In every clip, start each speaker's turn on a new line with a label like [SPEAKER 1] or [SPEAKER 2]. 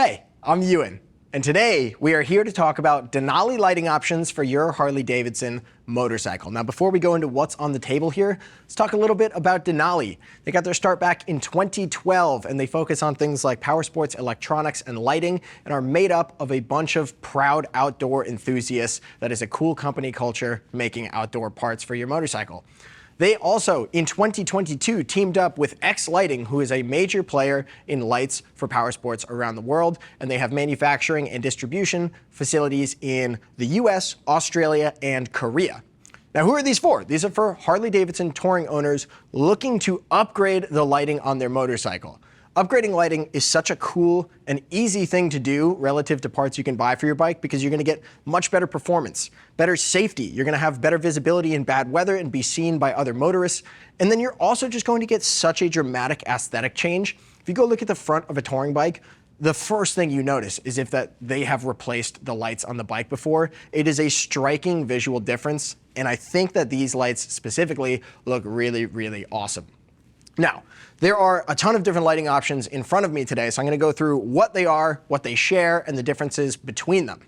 [SPEAKER 1] Hey, I'm Ewan, and today we are here to talk about Denali lighting options for your Harley-Davidson motorcycle. Now, before we go into what's on the table here, let's talk a little bit about Denali. They got their start back in 2012, and they focus on things like power sports, electronics, and lighting, and are made up of a bunch of proud outdoor enthusiasts that is a cool company culture making outdoor parts for your motorcycle. They also, in 2022, teamed up with X Lighting, who is a major player in lights for power sports around the world, and they have manufacturing and distribution facilities in the US, Australia, and Korea. Now, who are these for? These are for Harley-Davidson touring owners looking to upgrade the lighting on their motorcycle. Upgrading lighting is such a cool and easy thing to do relative to parts you can buy for your bike because you're going to get much better performance, better safety. You're going to have better visibility in bad weather and be seen by other motorists. And then you're also just going to get such a dramatic aesthetic change. If you go look at the front of a touring bike, the first thing you notice is if that they have replaced the lights on the bike before. It is a striking visual difference. And I think that these lights specifically look really, really awesome. Now, there are a ton of different lighting options in front of me today, so I'm going to go through what they are, what they share, and the differences between them.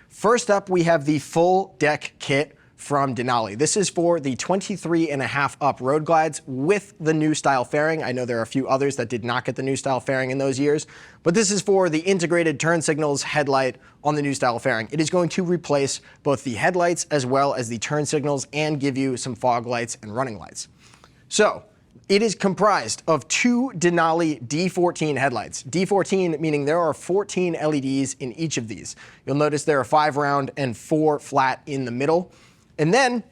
[SPEAKER 1] First up, we have the full deck kit from Denali. This is for the 23.5 up road glides with the new style fairing. I know there are a few others that did not get the new style fairing in those years, but this is for the integrated turn signals headlight on the new style fairing. It is going to replace both the headlights as well as the turn signals and give you some fog lights and running lights. So, it is comprised of two Denali D14 headlights. D14 meaning there are 14 LEDs in each of these. You'll notice there are 5 round and 4 flat in the middle. And then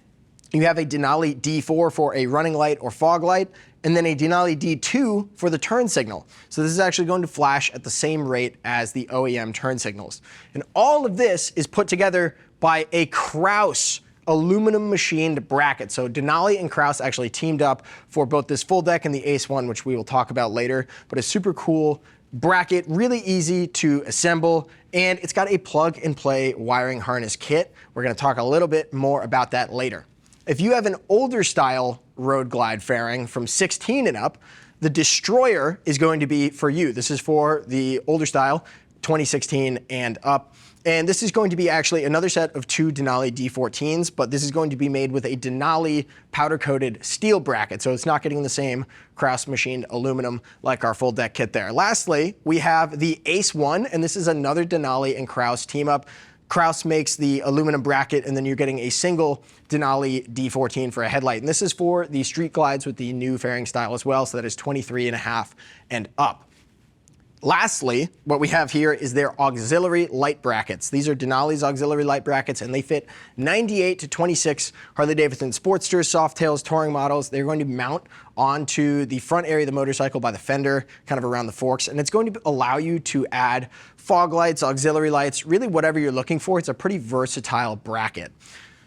[SPEAKER 1] you have a Denali D4 for a running light or fog light, and then a Denali D2 for the turn signal. So this is actually going to flash at the same rate as the OEM turn signals. And all of this is put together by a Kraus aluminum machined bracket. So Denali and Kraus actually teamed up for both this full deck and the Ace One, which we will talk about later, but a super cool bracket, really easy to assemble, and it's got a plug and play wiring harness kit. We're going to talk a little bit more about that later. If you have an older style road glide fairing from 16 and up, the Destroyer is going to be for you. This is for the older style, 2016 and up. And this is going to be actually another set of two Denali D14s, but this is going to be made with a Denali powder-coated steel bracket, so it's not getting the same Kraus machined aluminum like our full deck kit there. Lastly, we have the Ace One, and this is another Denali and Kraus team up. Kraus makes the aluminum bracket, and then you're getting a single Denali D14 for a headlight. And this is for the street glides with the new fairing style as well, so that is 23.5 and up. Lastly, what we have here is their auxiliary light brackets. These are Denali's auxiliary light brackets, and they fit 98 to 26 Harley-Davidson Sportsters, Softails, touring models. They're going to mount onto the front area of the motorcycle by the fender, kind of around the forks, and it's going to allow you to add fog lights, auxiliary lights, really whatever you're looking for. It's a pretty versatile bracket.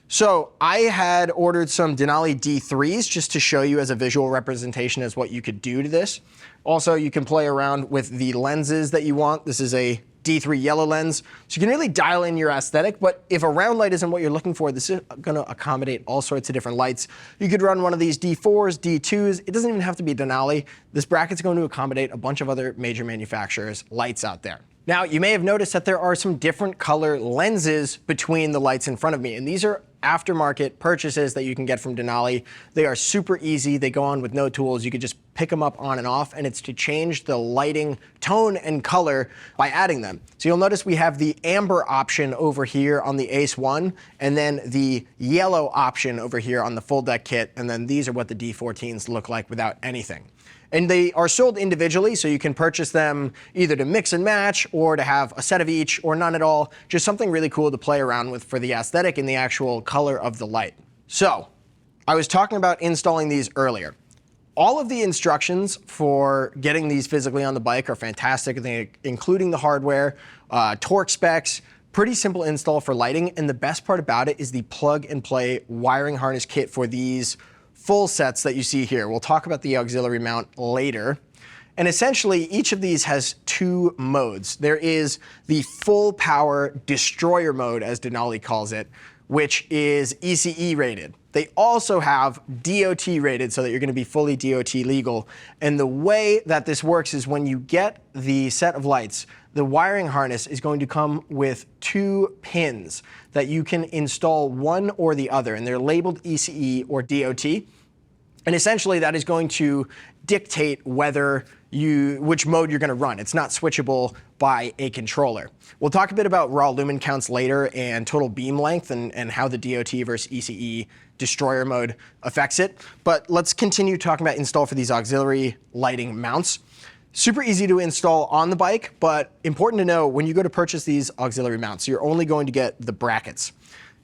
[SPEAKER 1] So I had ordered some Denali D3s just to show you as a visual representation as what you could do to this. Also, you can play around with the lenses that you want. This is a D3 yellow lens, so you can really dial in your aesthetic, but if a round light isn't what you're looking for, this is gonna accommodate all sorts of different lights. You could run one of these D4s, D2s. It doesn't even have to be Denali. This bracket's going to accommodate a bunch of other major manufacturers' lights out there. Now, you may have noticed that there are some different color lenses between the lights in front of me, and these are aftermarket purchases that you can get from Denali. They are super easy. They go on with no tools. You could just pick them up on and off, and it's to change the lighting tone and color by adding them. So you'll notice we have the amber option over here on the Ace One, and then the yellow option over here on the full deck kit, and then these are what the D14s look like without anything. And they are sold individually, so you can purchase them either to mix and match or to have a set of each or none at all. Just something really cool to play around with for the aesthetic and the actual color of the light. So, I was talking about installing these earlier. All of the instructions for getting these physically on the bike are fantastic, including the hardware, torque specs, pretty simple install for lighting, and the best part about it is the plug and play wiring harness kit for these full sets that you see here. We'll talk about the auxiliary mount later. And essentially, each of these has two modes. There is the full power Destroyer mode, as Denali calls it, which is ECE rated. They also have DOT rated so that you're going to be fully DOT legal. And the way that this works is when you get the set of lights, the wiring harness is going to come with 2 pins that you can install one or the other, and they're labeled ECE or DOT. And essentially that is going to dictate which mode you're going to run. It's not switchable by a controller. We'll talk a bit about raw lumen counts later and total beam length and how the DOT versus ECE destroyer mode affects it. But let's continue talking about install for these auxiliary lighting mounts. Super easy to install on the bike, but important to know when you go to purchase these auxiliary mounts, you're only going to get the brackets.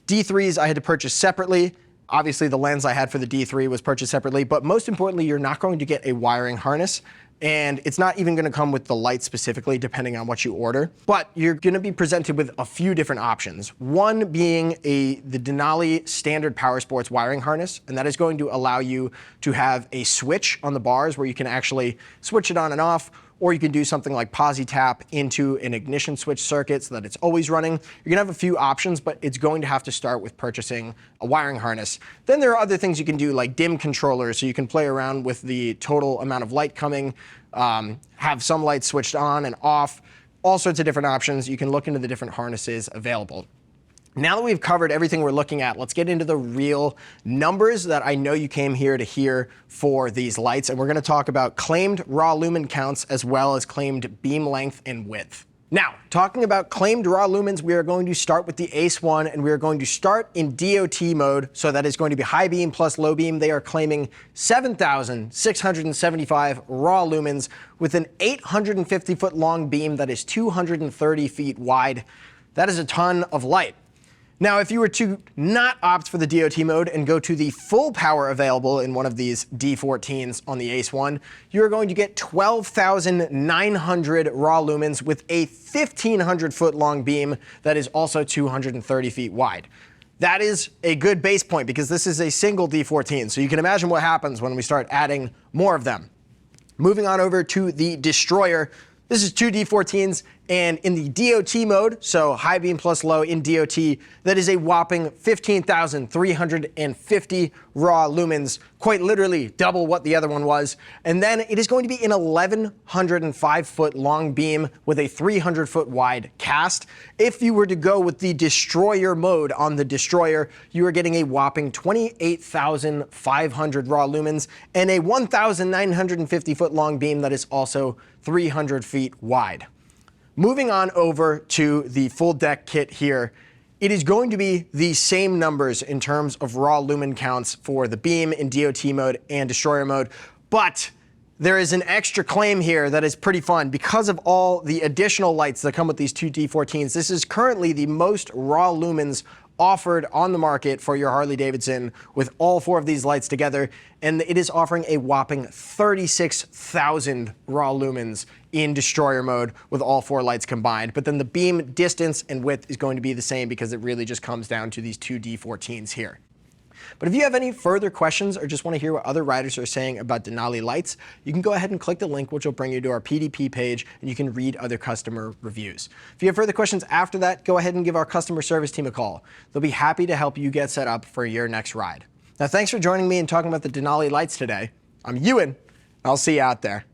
[SPEAKER 1] D3s I had to purchase separately. Obviously the lens I had for the D3 was purchased separately, but most importantly, you're not going to get a wiring harness. And it's not even going to come with the light specifically, depending on what you order. But you're going to be presented with a few different options. One being the Denali standard Power Sports wiring harness, and that is going to allow you to have a switch on the bars where you can actually switch it on and off, or you can do something like posi tap into an ignition switch circuit so that it's always running. You're gonna have a few options, but it's going to have to start with purchasing a wiring harness. Then there are other things you can do like dim controllers, so you can play around with the total amount of light coming, have some lights switched on and off, all sorts of different options. You can look into the different harnesses available. Now that we've covered everything we're looking at, let's get into the real numbers that I know you came here to hear for these lights. And we're going to talk about claimed raw lumen counts as well as claimed beam length and width. Now, talking about claimed raw lumens, we are going to start with the ACE1, and we are going to start in DOT mode. So that is going to be high beam plus low beam. They are claiming 7,675 raw lumens with an 850-foot long beam that is 230 feet wide. That is a ton of light. Now, if you were to not opt for the DOT mode and go to the full power available in one of these D14s on the ACE1, you're going to get 12,900 raw lumens with a 1,500-foot long beam that is also 230 feet wide. That is a good base point because this is a single D14, so you can imagine what happens when we start adding more of them. Moving on over to the Destroyer. This is 2 D14s, and in the DOT mode, so high beam plus low in DOT, that is a whopping 15,350 raw lumens, quite literally double what the other one was. And then it is going to be an 1,105-foot long beam with a 300-foot wide cast. If you were to go with the Destroyer mode on the Destroyer, you are getting a whopping 28,500 raw lumens and a 1,950-foot long beam that is also 300 feet wide. Moving on over to the full deck kit here, it is going to be the same numbers in terms of raw lumen counts for the beam in DOT mode and Destroyer mode, but there is an extra claim here that is pretty fun. Because of all the additional lights that come with these 2 D14s, this is currently the most raw lumens offered on the market for your Harley-Davidson with all 4 of these lights together, and it is offering a whopping 36,000 raw lumens in Destroyer mode with all 4 lights combined. But then the beam distance and width is going to be the same because it really just comes down to these 2 D14s here. But if you have any further questions or just want to hear what other riders are saying about Denali lights, you can go ahead and click the link, which will bring you to our PDP page, and you can read other customer reviews. If you have further questions after that, go ahead and give our customer service team a call. They'll be happy to help you get set up for your next ride. Now, thanks for joining me and talking about the Denali lights today. I'm Ewan, and I'll see you out there.